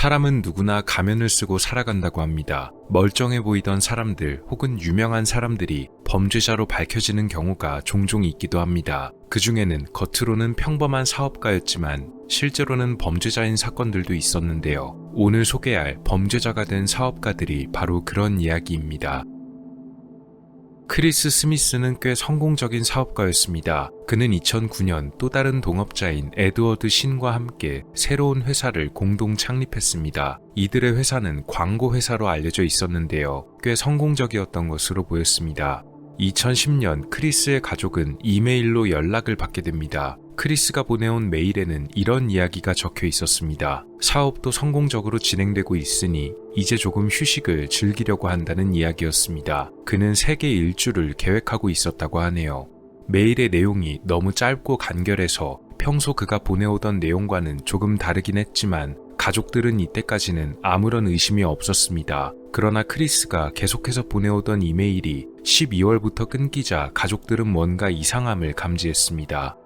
사람은 누구나 가면을 쓰고 살아간다고 합니다. 멀쩡해 보이던 사람들 혹은 유명한 사람들이 범죄자로 밝혀지는 경우가 종종 있기도 합니다. 그 중에는 겉으로는 평범한 사업가였지만 실제로는 범죄자인 사건들도 있었는데요. 오늘 소개할 범죄자가 된 사업가들이 바로 그런 이야기입니다. 크리스 스미스는 꽤 성공적인 사업가였습니다. 그는 2009년 또 다른 동업자인 에드워드 신과 함께 새로운 회사를 공동 창립했습니다. 이들의 회사는 광고 회사로 알려져 있었는데요. 꽤 성공적이었던 것으로 보였습니다. 2010년 크리스의 가족은 이메일로 연락을 받게 됩니다. 크리스가 보내온 메일에는 이런 이야기가 적혀 있었습니다. 사업도 성공적으로 진행되고 있으니 이제 조금 휴식을 즐기려고 한다는 이야기였습니다. 그는 세계 일주를 계획하고 있었다고 하네요. 메일의 내용이 너무 짧고 간결해서 평소 그가 보내오던 내용과는 조금 다르긴 했지만 가족들은 이때까지는 아무런 의심이 없었습니다. 그러나 크리스가 계속해서 보내오던 이메일이 12월부터 끊기자 가족들은 뭔가 이상함을 감지했습니다.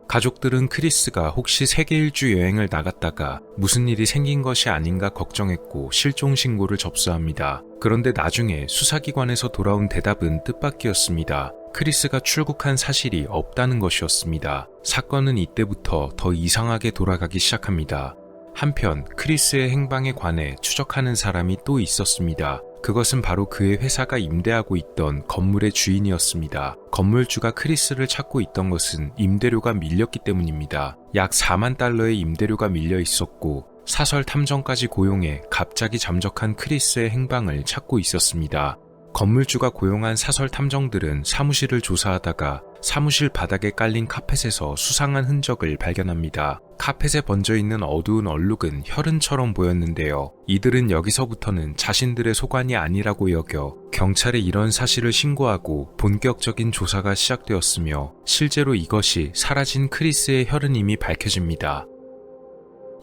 가족들은 크리스가 혹시 세계 일주 여행을 나갔다가 무슨 일이 생긴 것이 아닌가 걱정했고 실종 신고를 접수합니다. 그런데 나중에 수사기관에서 돌아온 대답은 뜻밖이었습니다. 크리스가 출국한 사실이 없다는 것이었습니다. 사건은 이때부터 더 이상하게 돌아가기 시작합니다. 한편 크리스의 행방에 관해 추적하는 사람이 또 있었습니다. 그것은 바로 그의 회사가 임대하고 있던 건물의 주인이었습니다. 건물주가 크리스를 찾고 있던 것은 임대료가 밀렸기 때문입니다. 약 4만 달러의 임대료가 밀려 있었고 사설 탐정까지 고용해 갑자기 잠적한 크리스의 행방을 찾고 있었습니다. 건물주가 고용한 사설 탐정들은 사무실을 조사하다가 사무실 바닥에 깔린 카펫에서 수상한 흔적을 발견합니다. 카펫에 번져있는 어두운 얼룩은 혈흔처럼 보였는데요. 이들은 여기서부터는 자신들의 소관이 아니라고 여겨 경찰에 이런 사실을 신고하고 본격적인 조사가 시작되었으며 실제로 이것이 사라진 크리스의 혈흔임이 밝혀집니다.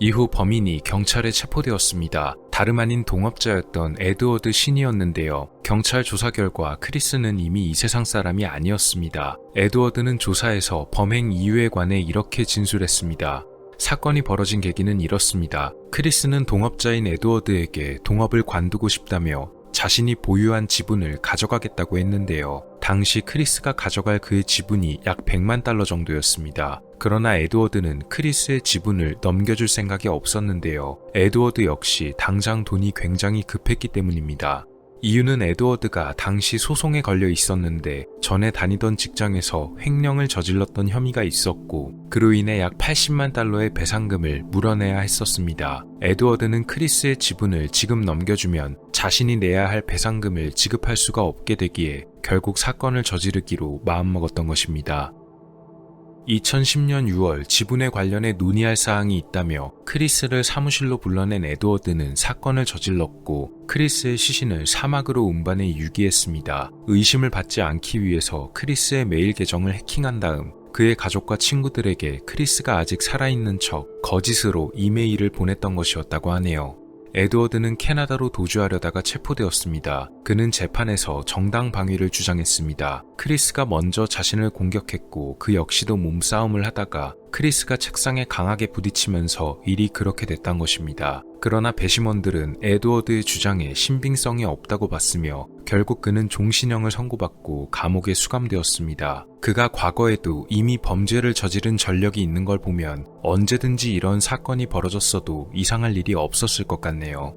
이후 범인이 경찰에 체포되었습니다. 다름 아닌 동업자였던 에드워드 신이었는데요. 경찰 조사 결과 크리스는 이미 이 세상 사람이 아니었습니다. 에드워드는 조사에서 범행 이유에 관해 이렇게 진술했습니다. 사건이 벌어진 계기는 이렇습니다. 크리스는 동업자인 에드워드에게 동업을 관두고 싶다며 자신이 보유한 지분을 가져가겠다고 했는데요. 당시 크리스가 가져갈 그의 지분이 약 100만 달러 정도였습니다. 그러나 에드워드는 크리스의 지분을 넘겨줄 생각이 없었는데요. 에드워드 역시 당장 돈이 굉장히 급했기 때문입니다. 이유는 에드워드가 당시 소송에 걸려 있었는데 전에 다니던 직장에서 횡령을 저질렀던 혐의가 있었고 그로 인해 약 80만 달러의 배상금을 물어내야 했었습니다. 에드워드는 크리스의 지분을 지금 넘겨주면 자신이 내야 할 배상금을 지급할 수가 없게 되기에 결국 사건을 저지르기로 마음먹었던 것입니다. 2010년 6월 지분에 관련해 논의할 사항이 있다며 크리스를 사무실로 불러낸 에드워드는 사건을 저질렀고 크리스의 시신을 사막으로 운반해 유기했습니다. 의심을 받지 않기 위해서 크리스의 메일 계정을 해킹한 다음 그의 가족과 친구들에게 크리스가 아직 살아있는 척 거짓으로 이메일을 보냈던 것이었다고 하네요. 에드워드는 캐나다로 도주하려다가 체포되었습니다. 그는 재판에서 정당 방위를 주장했습니다. 크리스가 먼저 자신을 공격했고 그 역시도 몸싸움을 하다가 크리스가 책상에 강하게 부딪히면서 일이 그렇게 됐단 것입니다. 그러나 배심원들은 에드워드의 주장에 신빙성이 없다고 봤으며 결국 그는 종신형을 선고받고 감옥에 수감되었습니다. 그가 과거에도 이미 범죄를 저지른 전력이 있는 걸 보면 언제든지 이런 사건이 벌어졌어도 이상할 일이 없었을 것 같네요.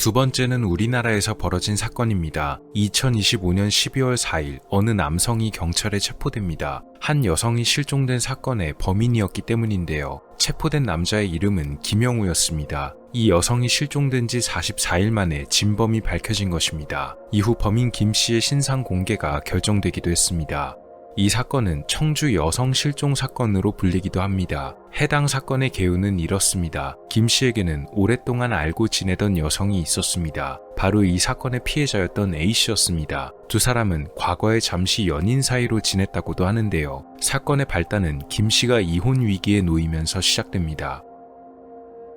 두 번째는 우리나라에서 벌어진 사건입니다. 2025년 12월 4일 어느 남성이 경찰에 체포됩니다. 한 여성이 실종된 사건의 범인이었기 때문인데요. 체포된 남자의 이름은 김영우였습니다. 이 여성이 실종된 지 44일 만에 진범이 밝혀진 것입니다. 이후 범인 김 씨의 신상 공개가 결정되기도 했습니다. 이 사건은 청주 여성 실종 사건으로 불리기도 합니다. 해당 사건의 개요는 이렇습니다. 김 씨에게는 오랫동안 알고 지내던 여성이 있었습니다. 바로 이 사건의 피해자였던 A 씨였습니다. 두 사람은 과거에 잠시 연인 사이로 지냈다고도 하는데요. 사건의 발단은 김 씨가 이혼 위기에 놓이면서 시작됩니다.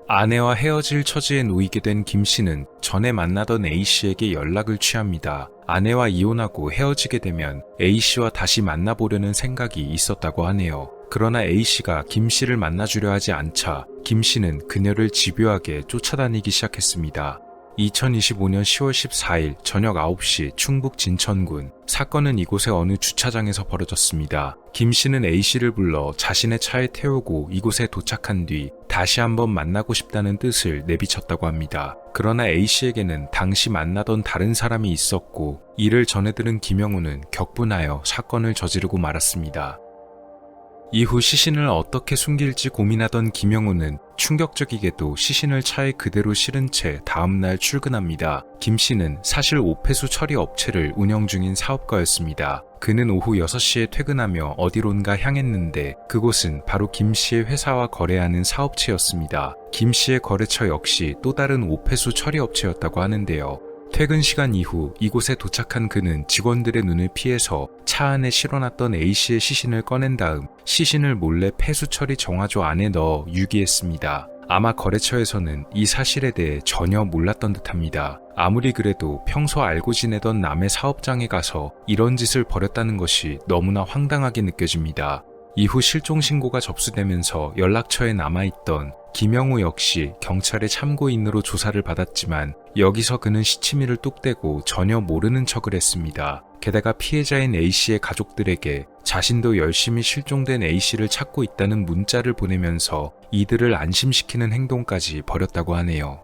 아내와 헤어질 처지에 놓이게 된 김 씨는 전에 만나던 A 씨에게 연락을 취합니다. 아내와 이혼하고 헤어지게 되면 A 씨와 다시 만나보려는 생각이 있었다고 하네요. 그러나 A씨가 김씨를 만나주려 하지 않자 김씨는 그녀를 집요하게 쫓아다니기 시작했습니다. 2025년 10월 14일 저녁 9시 충북 진천군. 사건은 이곳의 어느 주차장에서 벌어졌습니다. 김씨는 A씨를 불러 자신의 차에 태우고 이곳에 도착한 뒤 다시 한번 만나고 싶다는 뜻을 내비쳤다고 합니다. 그러나 A씨에게는 당시 만나던 다른 사람이 있었고 이를 전해 들은 김영우는 격분하여 사건을 저지르고 말았습니다. 이후 시신을 어떻게 숨길지 고민하던 김영우는 충격적이게도 시신을 차에 그대로 실은 채 다음날 출근합니다. 김씨는 사실 오폐수 처리 업체를 운영 중인 사업가였습니다. 그는 오후 6시에 퇴근하며 어디론가 향했는데 그곳은 바로 김씨의 회사와 거래하는 사업체였습니다. 김씨의 거래처 역시 또 다른 오폐수 처리 업체였다고 하는데요. 퇴근 시간 이후 이곳에 도착한 그는 직원들의 눈을 피해서 차 안에 실어놨던 A씨의 시신을 꺼낸 다음 시신을 몰래 폐수 처리 정화조 안에 넣어 유기했습니다. 아마 거래처에서는 이 사실에 대해 전혀 몰랐던 듯합니다. 아무리 그래도 평소 알고 지내던 남의 사업장에 가서 이런 짓을 벌였다는 것이 너무나 황당하게 느껴집니다. 이후 실종 신고가 접수되면서 연락처에 남아있던 김영우 역시 경찰의 참고인으로 조사를 받았지만 여기서 그는 시치미를 뚝 떼고 전혀 모르는 척을 했습니다. 게다가 피해자인 A씨의 가족들에게 자신도 열심히 실종된 A씨를 찾고 있다는 문자를 보내면서 이들을 안심시키는 행동까지 벌였다고 하네요.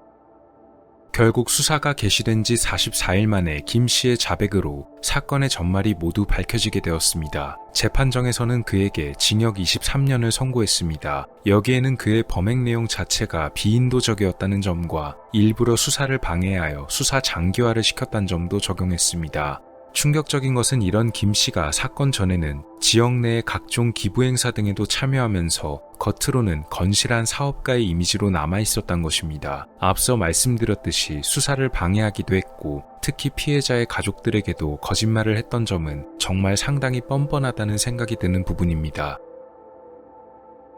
결국 수사가 개시된 지 44일 만에 김씨의 자백으로 사건의 전말이 모두 밝혀지게 되었습니다. 재판정에서는 그에게 징역 23년을 선고했습니다. 여기에는 그의 범행 내용 자체가 비인도적이었다는 점과 일부러 수사를 방해하여 수사 장기화를 시켰다는 점도 적용했습니다. 충격적인 것은 이런 김씨가 사건 전에는 지역 내의 각종 기부 행사 등에도 참여하면서 겉으로는 건실한 사업가의 이미지로 남아있었던 것입니다. 앞서 말씀드렸듯이 수사를 방해하기도 했고 특히 피해자의 가족들에게도 거짓말을 했던 점은 정말 상당히 뻔뻔하다는 생각이 드는 부분입니다.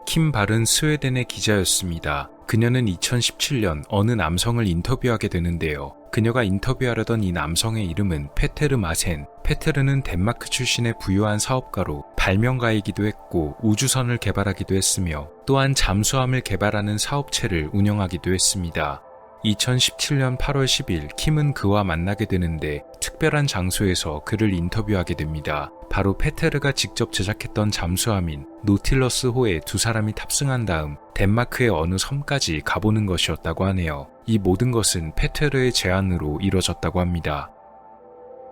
킴 발은 스웨덴의 기자였습니다. 그녀는 2017년 어느 남성을 인터뷰하게 되는데요. 그녀가 인터뷰하려던 이 남성의 이름은 페테르 마센. 페테르는 덴마크 출신의 부유한 사업가로 발명가이기도 했고 우주선을 개발하기도 했으며 또한 잠수함을 개발하는 사업체를 운영하기도 했습니다. 2017년 8월 10일 킴은 그와 만나게 되는데 특별한 장소에서 그를 인터뷰하게 됩니다. 바로 페테르가 직접 제작했던 잠수함인 노틸러스호에 두 사람이 탑승한 다음 덴마크의 어느 섬까지 가보는 것이었다고 하네요. 이 모든 것은 페테르의 제안으로 이뤄졌다고 합니다.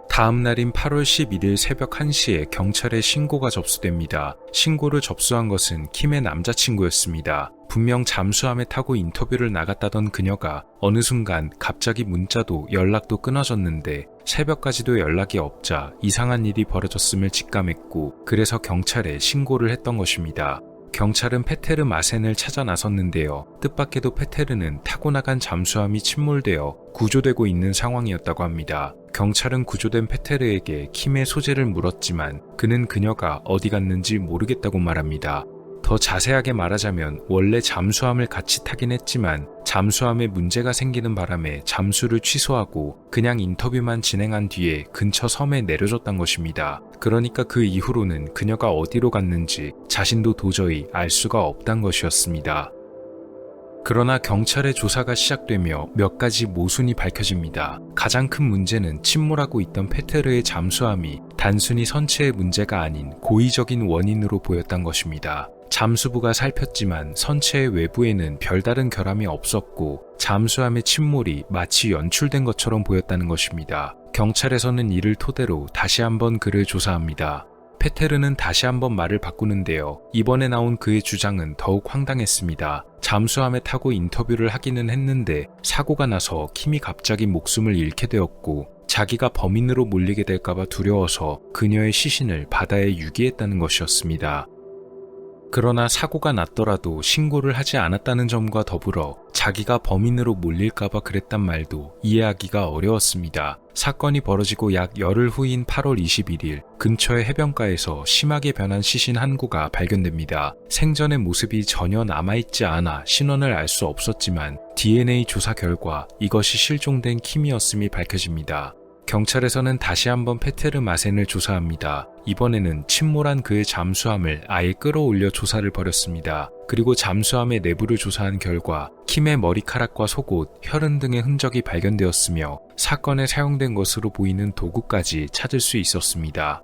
다음 날인 8월 11일 새벽 1시에 경찰에 신고가 접수됩니다. 신고를 접수한 것은 킴의 남자친구였습니다. 분명 잠수함에 타고 인터뷰를 나갔다던 그녀가 어느 순간 갑자기 문자도 연락도 끊어졌는데 새벽까지도 연락이 없자 이상한 일이 벌어졌음을 직감했고 그래서 경찰에 신고를 했던 것입니다. 경찰은 페테르 마센을 찾아 나섰는데요. 뜻밖에도 페테르는 타고 나간 잠수함이 침몰되어 구조되고 있는 상황이었다고 합니다. 경찰은 구조된 페테르에게 킴의 소재를 물었지만 그는 그녀가 어디 갔는지 모르겠다고 말합니다. 더 자세하게 말하자면 원래 잠수함을 같이 타긴 했지만 잠수함에 문제가 생기는 바람에 잠수를 취소하고 그냥 인터뷰만 진행한 뒤에 근처 섬에 내려줬단 것입니다. 그러니까 그 이후로는 그녀가 어디로 갔는지 자신도 도저히 알 수가 없단 것이었습니다. 그러나 경찰의 조사가 시작되며 몇 가지 모순이 밝혀집니다. 가장 큰 문제는 침몰하고 있던 페테르의 잠수함이 단순히 선체의 문제가 아닌 고의적인 원인으로 보였던 것입니다. 잠수부가 살폈지만 선체의 외부에는 별다른 결함이 없었고 잠수함의 침몰이 마치 연출된 것처럼 보였다는 것입니다. 경찰에서는 이를 토대로 다시 한번 그를 조사합니다. 페테르는 다시 한번 말을 바꾸는데요. 이번에 나온 그의 주장은 더욱 황당했습니다. 잠수함에 타고 인터뷰를 하기는 했는데 사고가 나서 킴이 갑자기 목숨을 잃게 되었고 자기가 범인으로 몰리게 될까봐 두려워서 그녀의 시신을 바다에 유기했다는 것이었습니다. 그러나 사고가 났더라도 신고를 하지 않았다는 점과 더불어 자기가 범인으로 몰릴까봐 그랬단 말도 이해하기가 어려웠습니다. 사건이 벌어지고 약 열흘 후인 8월 21일 근처의 해변가에서 심하게 변한 시신 한 구가 발견됩니다. 생전의 모습이 전혀 남아있지 않아 신원을 알 수 없었지만 DNA 조사 결과 이것이 실종된 킴이었음이 밝혀집니다. 경찰에서는 다시 한번 페테르 마센을 조사합니다. 이번에는 침몰한 그의 잠수함을 아예 끌어올려 조사를 벌였습니다. 그리고 잠수함의 내부를 조사한 결과 킴의 머리카락과 속옷, 혈흔 등의 흔적이 발견되었으며 사건에 사용된 것으로 보이는 도구까지 찾을 수 있었습니다.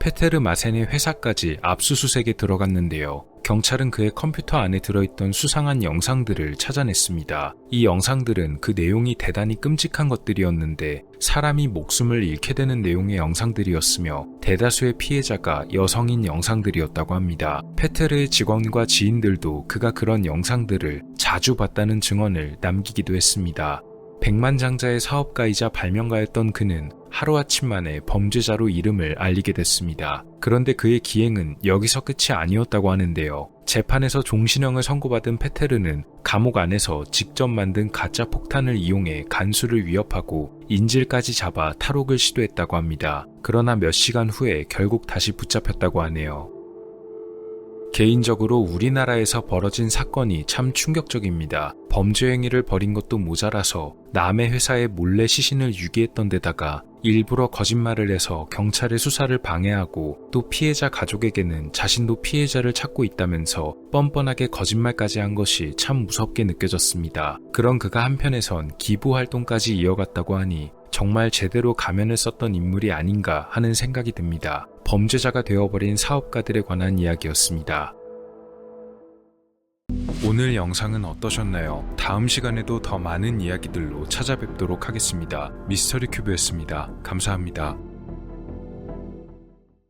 페테르 마센의 회사까지 압수수색에 들어갔는데요. 경찰은 그의 컴퓨터 안에 들어있던 수상한 영상들을 찾아냈습니다. 이 영상들은 그 내용이 대단히 끔찍한 것들이었는데 사람이 목숨을 잃게 되는 내용의 영상들이었으며 대다수의 피해자가 여성인 영상들이었다고 합니다. 페테르의 직원과 지인들도 그가 그런 영상들을 자주 봤다는 증언을 남기기도 했습니다. 백만장자의 사업가이자 발명가였던 그는 하루아침 만에 범죄자로 이름을 알리게 됐습니다. 그런데 그의 기행은 여기서 끝이 아니었다고 하는데요. 재판에서 종신형을 선고받은 페테르는 감옥 안에서 직접 만든 가짜 폭탄을 이용해 간수를 위협하고 인질까지 잡아 탈옥을 시도했다고 합니다. 그러나 몇 시간 후에 결국 다시 붙잡혔다고 하네요. 개인적으로 우리나라에서 벌어진 사건이 참 충격적입니다. 범죄 행위를 벌인 것도 모자라서 남의 회사에 몰래 시신을 유기했던 데다가 일부러 거짓말을 해서 경찰의 수사를 방해하고 또 피해자 가족에게는 자신도 피해자를 찾고 있다면서 뻔뻔하게 거짓말까지 한 것이 참 무섭게 느껴졌습니다. 그런 그가 한편에선 기부 활동까지 이어갔다고 하니 정말 제대로 가면을 썼던 인물이 아닌가 하는 생각이 듭니다. 범죄자가 되어버린 사업가들에 관한 이야기였습니다. 오늘 영상은 어떠셨나요? 다음 시간에도 더 많은 이야기들로 찾아뵙도록 하겠습니다. 미스터리 큐브였습니다. 감사합니다.